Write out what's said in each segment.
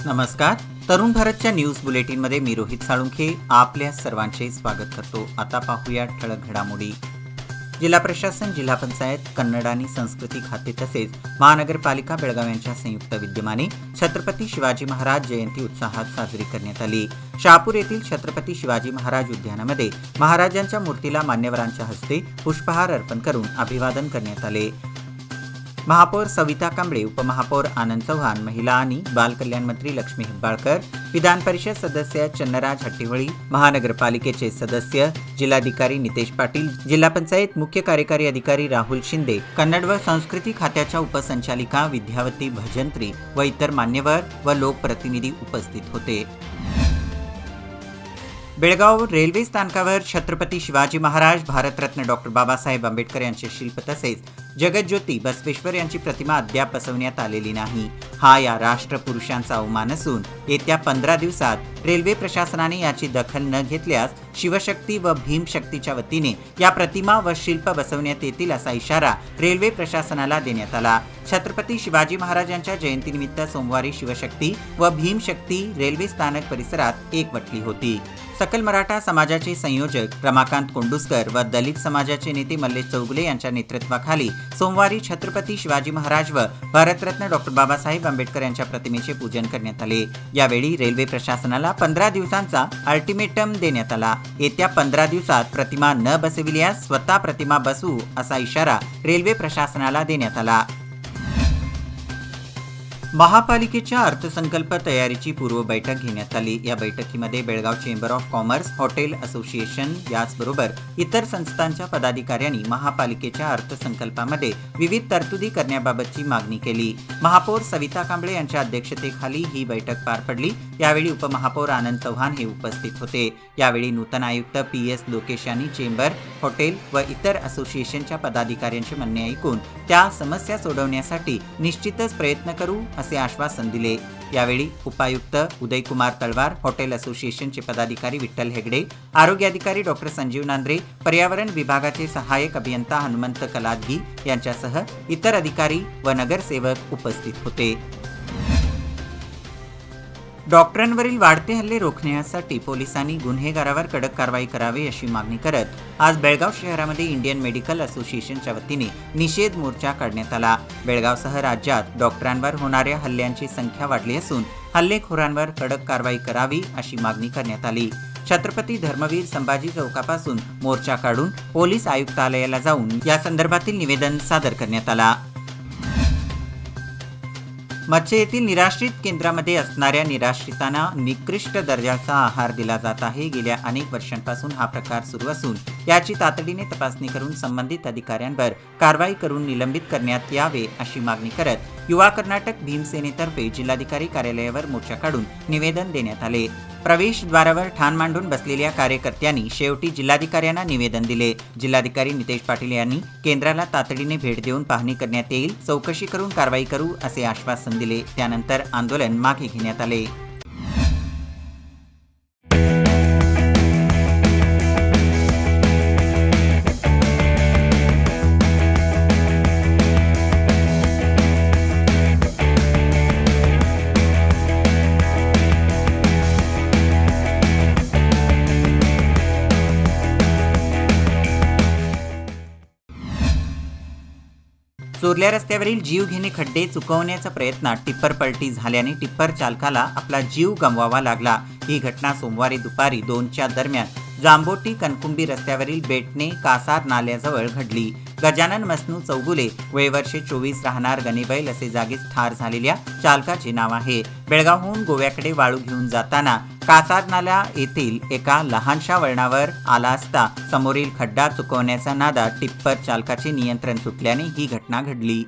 नमस्कार. तरुण भारतच्या न्यूज बुलेटिनमध्ये मी रोहित साळुंखे आपल्या सर्वांचे स्वागत करतो. आता पाहूया ठळक घडामोडी. जिल्हा प्रशासन, जिल्हा पंचायत, कन्नड आणि संस्कृती खाते तसेच महानगरपालिका बेळगाव यांच्या संयुक्त विद्यमाने छत्रपती शिवाजी महाराज जयंती उत्साहात साजरी करण्यात आली. शहापूर येथील छत्रपती शिवाजी महाराज उद्यानामध्ये महाराजांच्या मूर्तीला मान्यवरांच्या हस्ते पुष्पहार अर्पण करून अभिवादन करण्यात आले. महापौर सविता कांबळे, उपमहापौर आनंद चव्हाण, महिला आणि बालकल्याण मंत्री लक्ष्मी हेब्बाळकर, विधान परिषद सदस्य चन्नराज हट्टीहोळी, महानगरपालिकेचे सदस्य जिल्हाधिकारी नितेश पाटील, जिल्हा पंचायत मुख्य कार्यकारी अधिकारी राहुल शिंदे, कन्नड व संस्कृती खात्याच्या उपसंचालिका विद्यावती भजंत्री व इतर मान्यवर व लोकप्रतिनिधी उपस्थित होते. बेळगाव रेल्वे स्थानकावर छत्रपती शिवाजी महाराज, भारतरत्न डॉक्टर बाबासाहेब आंबेडकर यांचे शिल्प तसेच जगज्योती बसवेश्वर यांची प्रतिमा अद्याप बसवण्यात आलेली नाही. हा या राष्ट्रपुरुषांचा अवमान असून येत्या 15 दिवसात रेल्वे प्रशासनाने याची दखल न घेतल्यास शिवशक्ती व भीमशक्तीच्या वतीने या प्रतिमा व शिल्प बसवण्यात येतील असा इशारा रेल्वे प्रशासनाला देण्यात आला. छत्रपती शिवाजी महाराजांच्या जयंतीनिमित्त सोमवारी शिवशक्ती व भीमशक्ती रेल्वे स्थानक परिसरात एकवटली होती. सकल मराठा समाजाचे संयोजक रमाकांत कोंडुस्कर व दलित समाजाचे नेते मल्लेश चौगुले यांच्या नेतृत्वाखाली सोमवारी छत्रपती शिवाजी महाराज व भारतरत्न डॉक्टर बाबासाहेब आंबेडकर यांच्या प्रतिमेचे पूजन करण्यात आले. यावेळी रेल्वे प्रशासनाला 15 दिवसांचा अल्टिमेटम देण्यात आला. येत्या 15 दिवसात प्रतिमा न बसविल्यास स्वतः प्रतिमा बसवू असा इशारा रेल्वे प्रशासनाला देण्यात आला. महापालिकेच्या अर्थसंकल्प तयारीची पूर्व बैठक घेण्यात आली. या बैठकीमध्ये Belgaum chamber of commerce, hotel association याचबरोबर इतर संस्थांच्या पदाधिकाऱ्यांनी महापालिकेच्या अर्थसंकल्पामध्ये विविध तरतुदी करण्याबाबतची मागणी केली. महापौर सविता कांबळे यांच्या अध्यक्षतेखाली ही बैठक पार पडली. यावेळी उपमहापौर आनंद चव्हाण हे उपस्थित होते. यावेळी नूतन आयुक्त PS लोकेश यांनी चेंबर, हॉटेल व इतर असोसिएशनच्या पदाधिकाऱ्यांचे म्हणणे ऐकून त्या समस्या सोडवण्यासाठी निश्चितच प्रयत्न करू असे आश्वासन दिले. यावेळी उपायुक्त उदयकुमार तळवार, हॉटेल असोसिएशनचे पदाधिकारी विठ्ठल हेगडे, आरोग्य अधिकारी डॉक्टर संजीव नांद्रे, पर्यावरण विभागाचे सहाय्यक अभियंता हनुमंत कलादगी यांच्यासह इतर अधिकारी व नगरसेवक उपस्थित होते. डॉक्टरांवरील वाढते हल्ले रोखण्यासाठी पोलिसांनी गुन्हेगारावर कडक कारवाई करावी अशी मागणी करत आज बेळगाव शहरामध्ये इंडियन मेडिकल असोसिएशनच्या वतीने निषेध मोर्चा काढण्यात आला. बेळगावसह राज्यात डॉक्टरांवर होणाऱ्या हल्ल्यांची संख्या वाढली असून हल्लेखोरांवर कडक कारवाई करावी अशी मागणी करण्यात आली. छत्रपती धर्मवीर संभाजी चौकापासून मोर्चा काढून पोलीस आयुक्तालयाला जाऊन या संदर्भातील निवेदन सादर करण्यात आला. मच्छे येथील निराश्रित केंद्रामध्ये असणाऱ्या निराश्रितांना निकृष्ट दर्जाचा आहार दिला जात आहे. गेल्या अनेक वर्षांपासून हा प्रकार सुरू असून याची तातडीने तपासणी करून संबंधित अधिकाऱ्यांवर कारवाई करून निलंबित करण्यात यावे अशी मागणी करत युवा कर्नाटक भीमसेनेतर्फे जिल्हाधिकारी कार्यालयावर मोर्चा काढून निवेदन देण्यात आले. प्रवेशद्वारावर ठाण मांडून बसलेल्या कार्यकर्त्यांनी शेवटी जिल्हाधिकाऱ्यांना निवेदन दिले. जिल्हाधिकारी नितेश पाटील यांनी केंद्राला तातडीने भेट देऊन पाहणी करण्यात येईल, चौकशी करून कारवाई करू असे आश्वासन दिले. त्यानंतर आंदोलन मागे घेण्यात आले. चोरल्या रस्त्यावरील जीवघेणे खड्डे चुकवण्याच्या प्रयत्नात टिप्पर पलटी झाल्याने टिप्पर चालकाला आपला जीव गमवावा लागला. ही घटना सोमवारी दुपारी 2च्या दरम्यान जांबोटी कनकुंबी रस्त्यावरील बेटणे कासार नाल्याजवळ घडली. गजानन मसनू चौगुले, वय वर्षे 24, राहणार गणेबैल असे जागीच ठार झालेल्या चालकाचे नाव आहे. बेळगावहून गोव्याकडे वाळू घेऊन जाताना कासार नाला येथील एका लहानशा वळणावर आला असता समोरील खड्डा चुकवण्याच्या नादात टिप्पर चालकाचे नियंत्रण सुटल्याने ही घटना घडली.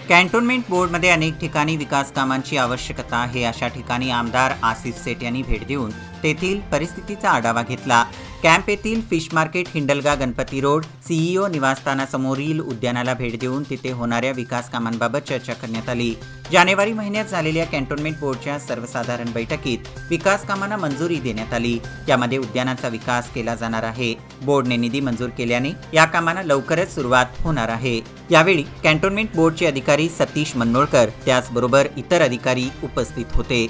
कॅन्टोन्मेंट बोर्डमध्ये अनेक ठिकाणी विकास कामांची आवश्यकता आहे. अशा ठिकाणी आमदार आसिफ सेठ यांनी भेट देऊन तेथील परिस्थितीचा आढावा घेतला. कॅम्प येथील fish market, Hindalga, Ganpati road, CEO निवासस्थानासमोरील उद्यानाला भेट देऊन तिथे होणाऱ्या विकास कामांबाबत चर्चा करण्यात आली. जानेवारी महिन्यात झालेल्या कॅन्टोन्मेंट बोर्डच्या सर्वसाधारण बैठकीत विकास कामांना मंजुरी देण्यात आली. यामध्ये उद्यानाचा विकास केला जाणार आहे. बोर्डने निधी मंजूर केल्याने या कामांना लवकरच सुरुवात होणार आहे. यावेळी कॅन्टोन्मेंट बोर्डचे अधिकारी सतीश मन्नोळकर त्याचबरोबर इतर अधिकारी उपस्थित होते.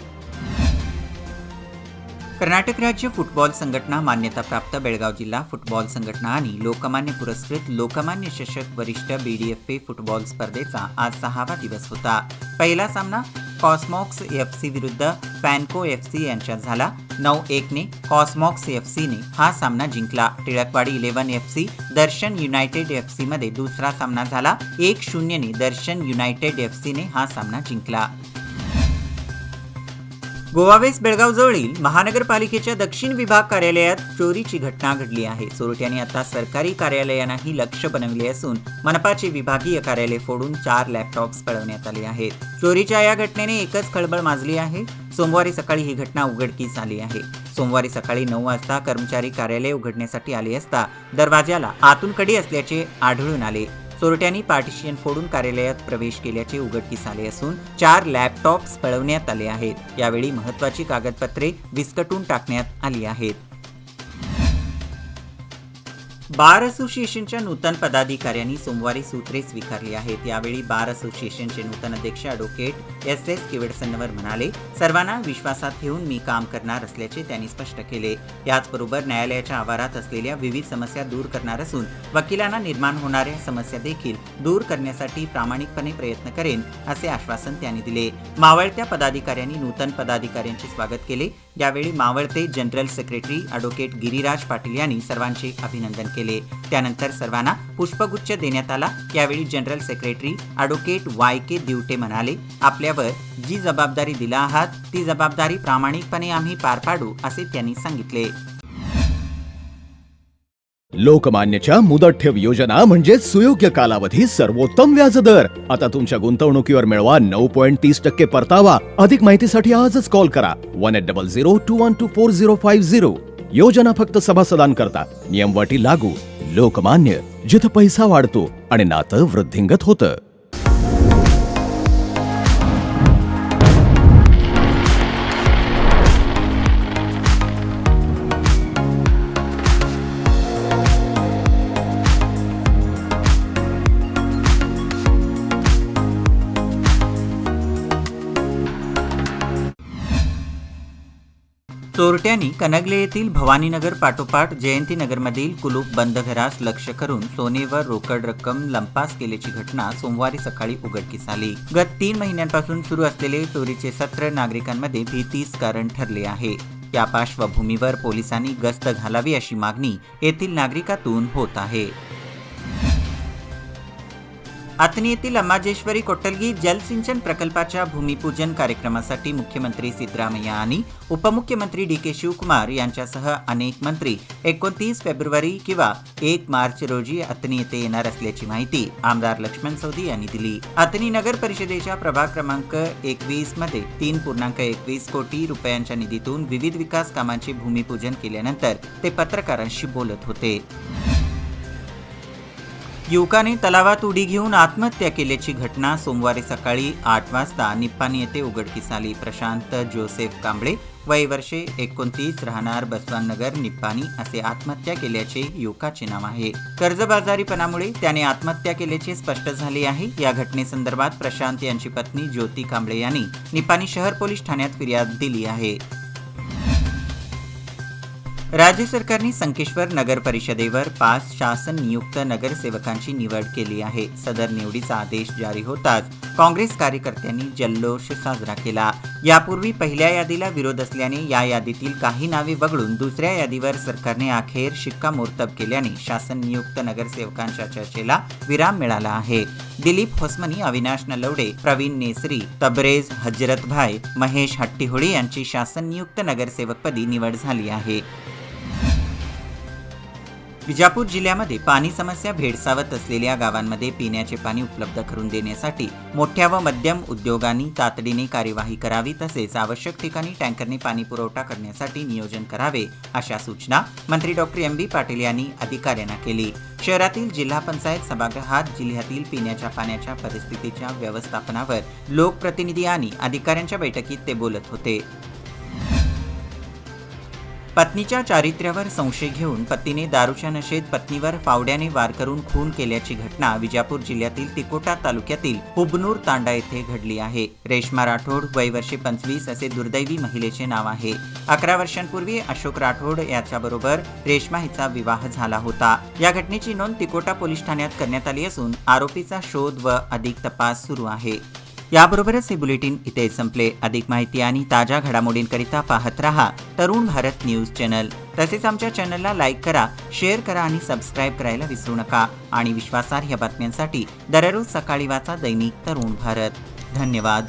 कर्नाटक राज्य फुटबॉल संघटना, मान्यताप्राप्त बेळगाव जिल्हा फुटबॉल संघटना आणि लोकमान्य पुरस्कृत लोकमान्य चषक वरिष्ठ BDFA फुटबॉल स्पर्धेचा आज 6वा दिवस होता. पहिला सामना कॉस्मॉक्स FC विरुद्ध फॅन्को FC यांच्यात झाला. 9-1 ने कॉस्मॉक्स FC ने हा सामना जिंकला. टिळकवाडी 11 FC दर्शन युनायटेड FC मध्ये दुसरा सामना झाला. 1-0 ने दर्शन युनायटेड FC ने हा सामना जिंकला. गोवा वेस्ट बेळगाव जवळील महानगरपालिकेच्या दक्षिण विभाग कार्यालयात चोरीची घटना घडली आहे. चोरट्यांनी आता सरकारी कार्यालयांनाही लक्ष्य बनविले असून मनपाचे विभागीय कार्यालय फोडून 4 लॅपटॉप्स पळवण्यात आले आहेत. चोरीच्या या घटनेने एकच खळबळ माजली आहे. सोमवारी सकाळी ही घटना उघडकीस आली आहे. सोमवारी सकाळी 9 वाजता कर्मचारी कार्यालय उघडण्यासाठी आले असता दरवाजाला आतून कडी असल्याचे आढळून आले. चोरट्यांनी पार्टिशन फोडून कार्यालयात प्रवेश केल्याचे उघडकीस आले असून 4 लॅपटॉप्स पळवण्यात आले आहेत. यावेळी महत्त्वाची कागदपत्रे विस्कटून टाकण्यात आली आहेत. बार असोसिएशनच्या नूतन पदाधिकाऱ्यांनी सोमवारी सूत्रे स्वीकारली आहेत. यावेळी बार असोसिएशनचे नूतन अध्यक्ष ॲडव्होकेट SS किवडसन्नवर म्हणाले, सर्वांना विश्वासात घेऊन मी काम करणार असल्याचे त्यांनी स्पष्ट केले. याचबरोबर न्यायालयाच्या आवारात असलेल्या विविध समस्या दूर करणार असून वकिलांना निर्माण होणाऱ्या समस्या देखील दूर करण्यासाठी प्रामाणिकपणे प्रयत्न करेन असे आश्वासन त्यांनी दिले. मावळत्या पदाधिकाऱ्यांनी नूतन पदाधिकाऱ्यांचे स्वागत केले. यावेळी मावळते general secretary advocate Giriraj Patil यांनी सर्वांचे अभिनंदन केले. त्यानंतर सर्वांना पुष्पगुच्छ देण्यात आला. यावेळी general secretary advocate YK Divate म्हणाले, आपल्यावर जी जबाबदारी दिला आहात ती जबाबदारी प्रामाणिकपणे आम्ही पार पाडू असे त्यांनी सांगितले. लोकमान्यच्या मुदत ठेव योजना म्हणजे सुयोग्य कालावधी, सर्वोत्तम व्याजदर. आता तुमच्या गुंतवणुकीवर मिळवा 9.30% परतावा. अधिक माहितीसाठी आजच कॉल करा 1800-212-4050. योजना फक्त सभासदांकरता. नियम अटी लागू. लोकमान्य, जिथं पैसा वाढतो आणि नातं वृद्धिंगत होतं. चोरट्यांनी कनगले येथील भवानीनगर पाठोपाठ जयंतीनगरमधील कुलूप बंद घरास लक्ष्य करून सोने व रोकड रक्कम लंपास केल्याची घटना सोमवारी सकाळी उघडकीस आली. गत 3 महिन्यांपासून सुरू असलेले चोरीचे सत्र नागरिकांमध्ये भीतीस कारण ठरले आहे. या पार्श्वभूमीवर पोलिसांनी गस्त घालावी अशी मागणी येथील नागरिकातून होत आहे. अथणी येथील अंबाजेश्वरी कोटलगी जलसिंचन प्रकल्पाच्या भूमिपूजन कार्यक्रमासाठी मुख्यमंत्री सिद्धरामय्या आणि उपमुख्यमंत्री DK शिवकुमार यांच्यासह अनेक मंत्री 29 फेब्रुवारी किंवा 1 मार्च रोजी अथणी येथे येणार असल्याची माहिती आमदार लक्ष्मण सवदी यांनी दिली. अथणी नगर परिषदेच्या प्रभाग क्रमांक 21 मध्ये 3.21 कोटी रुपयांच्या निधीतून विविध विकास कामांचे भूमिपूजन केल्यानंतर ते पत्रकारांशी बोलत होते. युवकाने तलावात उडी घेऊन आत्महत्या केल्याची घटना सोमवारी सकाळी 8 वाजता निप्पाणी येथे उघडकीस आली. प्रशांत जोसेफ कांबळे, वय वर्षे 29, राहणार बसवाननगर, निप्पाणी असे आत्महत्या केल्याचे युवकाचे नाव आहे. कर्जबाजारीपणामुळे त्याने आत्महत्या केल्याचे स्पष्ट झाले आहे. या घटनेसंदर्भात प्रशांत यांची पत्नी ज्योती कांबळे यांनी निप्पाणी शहर पोलीस ठाण्यात फिर्याद दिली आहे. राज्य सरकारने संकेश्वर नगर परिषदेवर 5 शासन नियुक्त नगरसेवकांची निवड केली आहे. सदर निवडीचा आदेश जारी होताच काँग्रेस कार्यकर्त्यांनी जल्लोष साजरा केला. यापूर्वी पहिल्या यादीला विरोध असल्याने या यादीतील काही नावे वगळून दुसऱ्या यादीवर सरकारने अखेर शिक्कामोर्तब केल्याने शासन नियुक्त नगरसेवकांच्या चर्चेला विराम मिळाला आहे. दिलीप होसमनी, अविनाश नलवडे, प्रवीण नेसरी, तबरेज हजरतभाई, महेश हट्टीहोळी यांची शासन नियुक्त नगरसेवकपदी निवड झाली आहे. विजापूर जिल्ह्यामध्ये पाणी समस्या भेडसावत असलेल्या गावांमध्ये पिण्याचे पाणी उपलब्ध करून देण्यासाठी मोठ्या व मध्यम उद्योगांनी तातडीने कार्यवाही करावी, तसेच आवश्यक ठिकाणी टँकरने पाणी पुरवठा करण्यासाठी नियोजन करावे, अशा सूचना मंत्री डॉक्टर एम.बी. पाटील यांनी अधिकाऱ्यांना केली. शहरातील जिल्हा पंचायत सभागृहात जिल्ह्यातील पिण्याच्या पाण्याच्या परिस्थितीच्या व्यवस्थापनावर लोकप्रतिनिधी आणि अधिकाऱ्यांच्या बैठकीत ते बोलत होते. पत्नीच्या चारित्र्यावर संशय घेऊन पतीने दारूच्या नशेत पत्नीवर फावड्याने वार करून खून केल्याची घटना विजापूर जिल्ह्यातील तिकोटा तालुक्यातील हुबनूर तांडा येथे घडली आहे. रेश्मा राठोड वय वर्षे 25 असे दुर्दैवी महिलेचे नाव आहे. 11 वर्षांपूर्वी अशोक राठोड याच्याबरोबर रेश्मा हिचा विवाह झाला होता. या घटनेची नोंद तिकोटा पोलीस ठाण्यात करण्यात आली असून आरोपीचा शोध व अधिक तपास सुरू आहे. याबरोबरच हे बुलेटिन इथे संपले. अधिक माहिती आणि ताज्या घडामोडींकरिता पाहत रहा तरुण भारत न्यूज चॅनल. तसेच आमच्या चॅनलला लाईक करा, शेअर करा आणि सबस्क्राईब करायला विसरू नका. आणि विश्वासार्ह बातम्यांसाठी दररोज सकाळी वाचा दैनिक तरुण भारत. धन्यवाद.